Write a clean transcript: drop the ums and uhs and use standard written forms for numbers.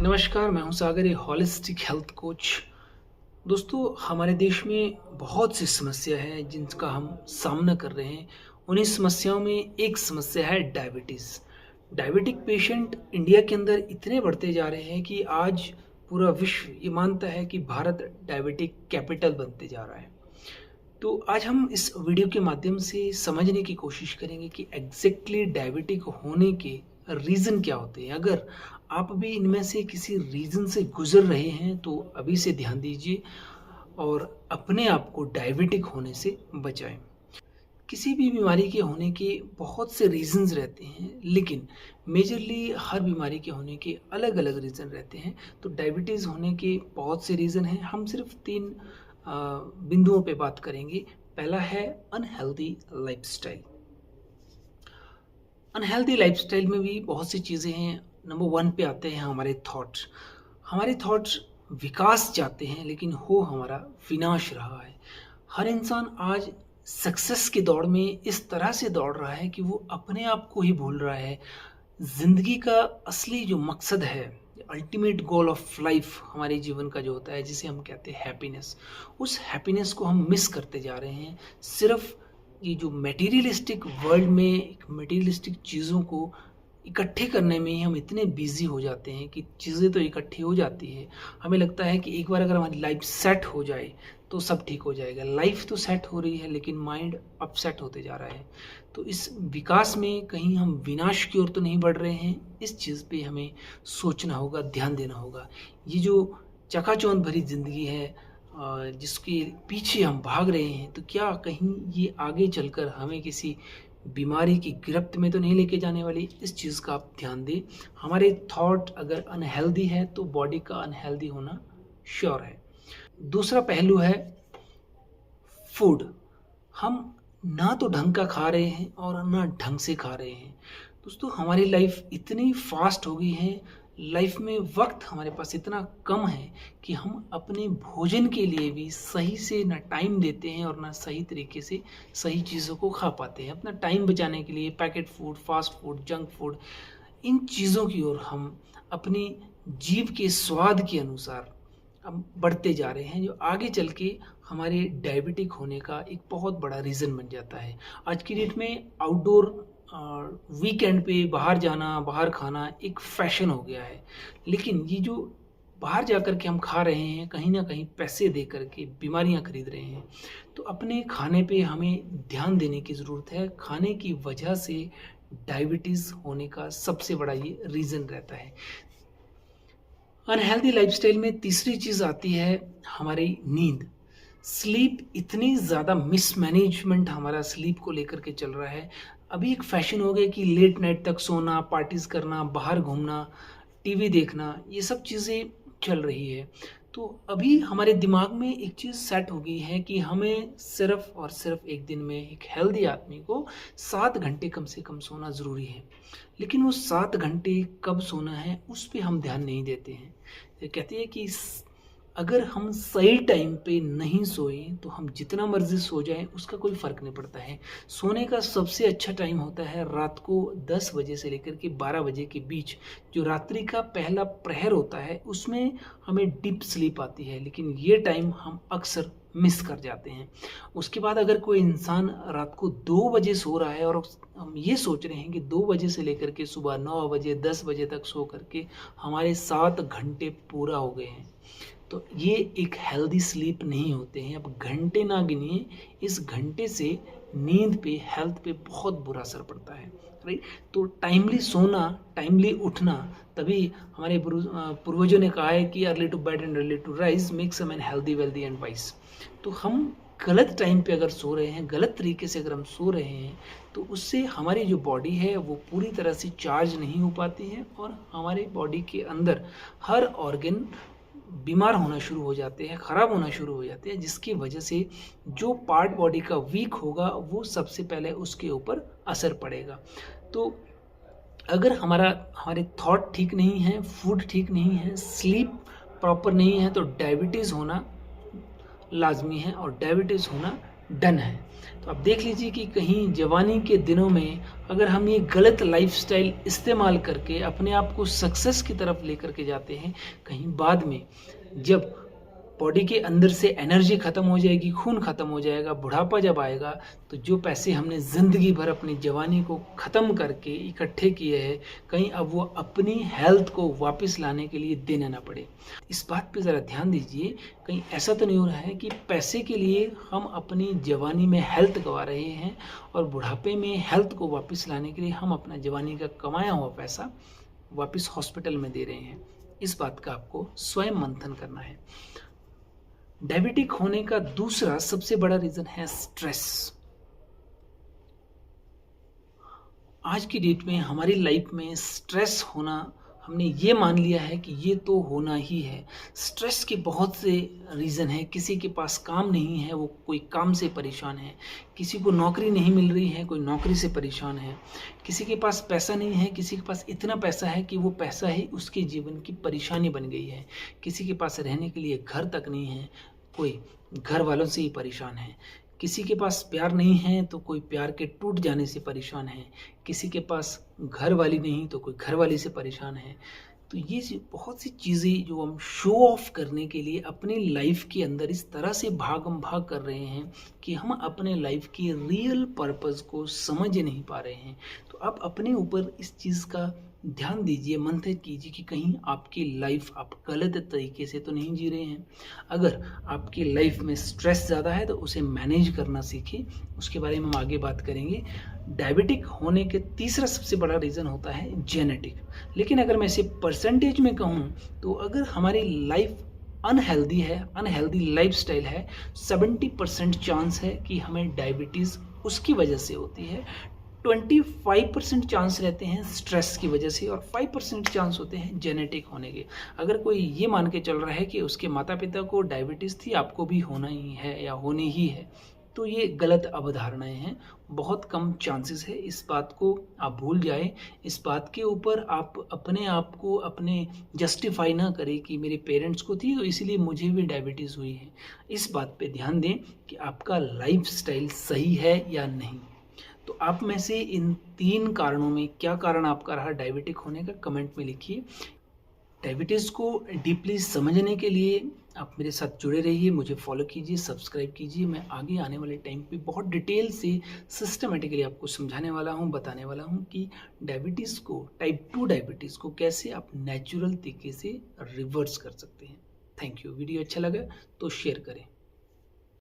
नमस्कार, मैं हूं सागर, ये होलिस्टिक हेल्थ कोच। दोस्तों, हमारे देश में बहुत सी समस्या है जिनका हम सामना कर रहे हैं। उन्हीं समस्याओं में एक समस्या है डायबिटीज़। डायबिटिक पेशेंट इंडिया के अंदर इतने बढ़ते जा रहे हैं कि आज पूरा विश्व ये मानता है कि भारत डायबिटिक कैपिटल बनते जा रहा है। तो आज हम इस वीडियो के माध्यम से समझने की कोशिश करेंगे कि एग्जैक्टली डायबिटिक होने के रीज़न क्या होते हैं। अगर आप भी इनमें से किसी रीज़न से गुजर रहे हैं तो अभी से ध्यान दीजिए और अपने आप को डायबिटिक होने से बचाएं। किसी भी बीमारी के होने के बहुत से रीज़न्स रहते हैं, लेकिन मेजरली हर बीमारी के होने के अलग अलग रीज़न रहते हैं। तो डायबिटीज़ होने के बहुत से रीज़न हैं। हम सिर्फ तीन बिंदुओं पे बात करेंगे। पहला है अनहेल्दी लाइफस्टाइल। अनहेल्दी लाइफस्टाइल में भी बहुत सी चीज़ें हैं। नंबर वन पे आते हैं हमारे थॉट्स। हमारे थॉट्स विकास चाहते हैं, लेकिन हो हमारा विनाश रहा है। हर इंसान आज सक्सेस की दौड़ में इस तरह से दौड़ रहा है कि वो अपने आप को ही भूल रहा है। ज़िंदगी का असली जो मकसद है, अल्टीमेट गोल ऑफ लाइफ हमारे जीवन का जो होता है, जिसे हम कहते हैं हैप्पीनेस, उस हैप्पीनेस को हम मिस करते जा रहे हैं। सिर्फ ये जो मटेरियलिस्टिक वर्ल्ड में मटेरियलिस्टिक चीज़ों को इकट्ठे करने में ही हम इतने बिजी हो जाते हैं कि चीज़ें तो इकट्ठी हो जाती है। हमें लगता है कि एक बार अगर हमारी लाइफ सेट हो जाए तो सब ठीक हो जाएगा। लाइफ तो सेट हो रही है, लेकिन माइंड अपसेट होते जा रहा है। तो इस विकास में कहीं हम विनाश की ओर तो नहीं बढ़ रहे हैं। इस चीज़ पे हमें सोचना होगा, ध्यान देना होगा। ये जो चकाचौंध भरी ज़िंदगी है, जिसके पीछे हम भाग रहे हैं, तो क्या कहीं ये आगे चलकर हमें किसी बीमारी की गिरफ्त में तो नहीं लेके जाने वाली। इस चीज़ का आप ध्यान दें। हमारे थॉट अगर अनहेल्दी है तो बॉडी का अनहेल्दी होना श्योर है। दूसरा पहलू है फूड। हम ना तो ढंग का खा रहे हैं और ना ढंग से खा रहे हैं। दोस्तों, हमारी लाइफ इतनी फास्ट हो गई है, लाइफ में वक्त हमारे पास इतना कम है कि हम अपने भोजन के लिए भी सही से ना टाइम देते हैं और ना सही तरीके से सही चीज़ों को खा पाते हैं। अपना टाइम बचाने के लिए packet food, fast food, junk food, इन चीज़ों की ओर हम अपनी जीभ के स्वाद के अनुसार अब बढ़ते जा रहे हैं, जो आगे चल के हमारे डायबिटिक होने का एक बहुत बड़ा रीज़न बन जाता है। आज की डेट में आउटडोर वीकेंड पे बाहर जाना, बाहर खाना एक फैशन हो गया है। लेकिन ये जो बाहर जाकर के हम खा रहे हैं, कहीं ना कहीं पैसे दे करके बीमारियां खरीद रहे हैं। तो अपने खाने पे हमें ध्यान देने की ज़रूरत है। खाने की वजह से डायबिटीज़ होने का सबसे बड़ा ये रीज़न रहता है। अनहेल्दी लाइफस्टाइल में तीसरी चीज़ आती है हमारी नींद। स्लीप इतनी ज़्यादा मिसमैनेजमेंट हमारा स्लीप को लेकर के चल रहा है। अभी एक फैशन हो गया कि लेट नाइट तक सोना, पार्टीज़ करना, बाहर घूमना, टीवी देखना, ये सब चीज़ें चल रही है। तो अभी हमारे दिमाग में एक चीज़ सेट हो गई है कि हमें सिर्फ़ और सिर्फ़ एक दिन में एक हेल्दी आदमी को 7 घंटे कम से कम सोना ज़रूरी है। लेकिन वो 7 घंटे कब सोना है, उस पे हम ध्यान नहीं देते हैं। ये कहते हैं कि अगर हम सही टाइम पे नहीं सोए तो हम जितना मर्जी सो जाएं, उसका कोई फ़र्क नहीं पड़ता है। सोने का सबसे अच्छा टाइम होता है रात को 10 बजे से लेकर के 12 बजे के बीच। जो रात्रि का पहला प्रहर होता है, उसमें हमें डीप स्लीप आती है, लेकिन ये टाइम हम अक्सर मिस कर जाते हैं। उसके बाद अगर कोई इंसान रात को 2 बजे सो रहा है और हम ये सोच रहे हैं कि 2 बजे से लेकर के सुबह 9 बजे, 10 बजे तक सो करके हमारे 7 घंटे पूरा हो गए हैं, तो ये एक हेल्दी स्लीप नहीं होते हैं। अब घंटे ना गिनिए, इस घंटे से नींद पे, हेल्थ पे बहुत बुरा असर पड़ता है, राइट। तो टाइमली सोना, टाइमली उठना, तभी हमारे पूर्वजों ने कहा है कि early to bed and early to rise makes a man healthy, wealthy and wise. तो हम गलत टाइम पे अगर सो रहे हैं, गलत तरीके से अगर हम सो रहे हैं, तो उससे हमारी जो बॉडी है वो पूरी तरह से चार्ज नहीं हो पाती है और हमारे बॉडी के अंदर हर ऑर्गन बीमार होना शुरू हो जाते हैं, ख़राब होना शुरू हो जाते हैं, जिसकी वजह से जो पार्ट बॉडी का वीक होगा वो सबसे पहले उसके ऊपर असर पड़ेगा। तो अगर हमारे थॉट ठीक नहीं है, फूड ठीक नहीं है, स्लीप प्रॉपर नहीं है, तो डायबिटीज़ होना लाजमी है और डायबिटीज़ होना डन है। तो आप देख लीजिए कि कहीं जवानी के दिनों में अगर हम ये गलत लाइफ़स्टाइल इस्तेमाल करके अपने आप को सक्सेस की तरफ लेकर के जाते हैं, कहीं बाद में जब बॉडी के अंदर से एनर्जी ख़त्म हो जाएगी, खून ख़त्म हो जाएगा, बुढ़ापा जब आएगा, तो जो पैसे हमने ज़िंदगी भर अपनी जवानी को ख़त्म करके इकट्ठे किए हैं, कहीं अब वो अपनी हेल्थ को वापस लाने के लिए देना ना पड़े। इस बात पे ज़रा ध्यान दीजिए, कहीं ऐसा तो नहीं हो रहा है कि पैसे के लिए हम अपनी जवानी में हेल्थ गँवा रहे हैं और बुढ़ापे में हेल्थ को वापस लाने के लिए हम अपना जवानी का कमाया हुआ पैसा वापस हॉस्पिटल में दे रहे हैं। इस बात का आपको स्वयं मंथन करना है। डायबिटिक होने का दूसरा सबसे बड़ा रीज़न है स्ट्रेस। आज की डेट में हमारी लाइफ में स्ट्रेस होना हमने ये मान लिया है कि ये तो होना ही है। स्ट्रेस के बहुत से रीज़न हैं। किसी के पास काम नहीं है, वो कोई काम से परेशान है। किसी को नौकरी नहीं मिल रही है, कोई नौकरी से परेशान है। किसी के पास पैसा नहीं है, किसी के पास इतना पैसा है कि वो पैसा ही उसके जीवन की परेशानी बन गई है। किसी के पास रहने के लिए घर तक नहीं है, कोई घर वालों से ही परेशान है। किसी के पास प्यार नहीं है तो कोई प्यार के टूट जाने से परेशान है। किसी के पास घर वाली नहीं तो कोई घर वाली से परेशान है। तो ये बहुत सी चीज़ें जो हम शो ऑफ करने के लिए अपनी लाइफ के अंदर इस तरह से भागम भाग कर रहे हैं कि हम अपने लाइफ की रियल पर्पस को समझ नहीं पा रहे हैं। तो आप अपने ऊपर इस चीज़ का ध्यान दीजिए, मंथन कीजिए कि कहीं आपकी लाइफ आप गलत तरीके से तो नहीं जी रहे हैं। अगर आपकी लाइफ में स्ट्रेस ज़्यादा है तो उसे मैनेज करना सीखिए, उसके बारे में हम आगे बात करेंगे। डायबिटिक होने के तीसरा सबसे बड़ा रीज़न होता है जेनेटिक। लेकिन अगर मैं इसे परसेंटेज में कहूँ तो अगर हमारी लाइफ अनहेल्दी है, अनहेल्दी लाइफस्टाइल है, 70% चांस है कि हमें डायबिटीज़ उसकी वजह से होती है। 25% चांस रहते हैं स्ट्रेस की वजह से और 5% चांस होते हैं जेनेटिक होने के। अगर कोई ये मान के चल रहा है कि उसके माता पिता को डायबिटीज़ थी, आपको भी होना ही है या होनी ही है, तो ये गलत अवधारणाएं हैं। बहुत कम चांसेस है, इस बात को आप भूल जाएं। इस बात के ऊपर आप अपने आप को अपने जस्टिफाई ना करें कि मेरे पेरेंट्स को थी तो इसलिए मुझे भी डायबिटीज़ हुई है। इस बात पे ध्यान दें कि आपका लाइफस्टाइल सही है या नहीं। तो आप में से इन 3 कारणों में क्या कारण आपका रहा डायबिटिक होने का, कमेंट में लिखिए। डायबिटीज़ को डीपली समझने के लिए आप मेरे साथ जुड़े रहिए, मुझे फॉलो कीजिए, सब्सक्राइब कीजिए। मैं आगे आने वाले टाइम पे बहुत डिटेल से सिस्टमेटिकली आपको समझाने वाला हूँ, बताने वाला हूँ कि डायबिटीज़ को, टाइप 2 डायबिटीज़ को कैसे आप नेचुरल तरीके से रिवर्स कर सकते हैं। Thank you. वीडियो अच्छा लगा तो शेयर करें।